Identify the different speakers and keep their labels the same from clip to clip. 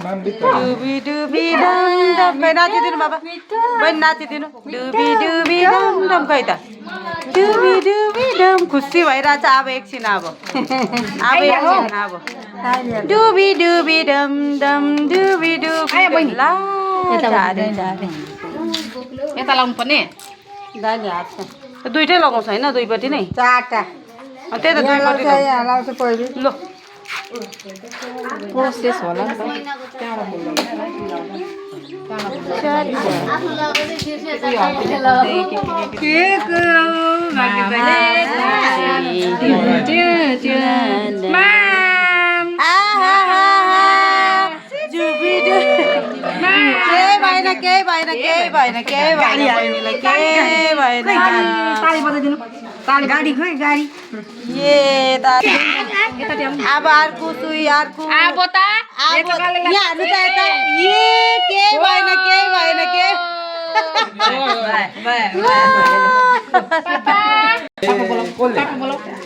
Speaker 1: डुबी डुबी डम डम खै नाचिदिनु बाबा बहिनी नाचिदिनु डुबी डुबी डम डम खै त डुबी डुबी डम खुसी भइरहेछ अब एकछिन अब एकछिन अब डुबी डुबी डम डम डुबी डुबी ला झारे झारे
Speaker 2: यता लाउनु पर्ने
Speaker 1: दाइले हात दुईटै लगाउँछ हैन दुईपट्टि नै
Speaker 3: चारटा
Speaker 1: त्यही त दुईपट्टि
Speaker 3: लाउँछ पहिले
Speaker 1: ल
Speaker 2: प्रोसेस होला नि
Speaker 1: केही भएन
Speaker 3: गाडी खोइ गाडी
Speaker 1: ए अब अर्को सुई अर्को
Speaker 2: अब त
Speaker 1: यहाँ हाल्नु त यता ए केही भएन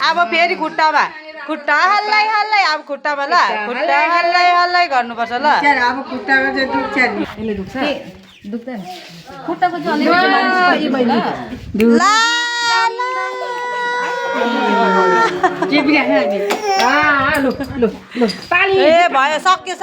Speaker 1: अब फेरि खुट्टामा खुट्टा हल्लाइ हल्लाइ अब खुट्टामा ल खुट्टा हल्लाइ हल्लाइ गर्नुपर्छ ल
Speaker 3: अब खुट्टामा चाहिँ दुख्छ नि
Speaker 2: यसले दुख्छ दुख्दैन
Speaker 3: खुट्टाको चाहिँ
Speaker 1: ए भयो सक्यो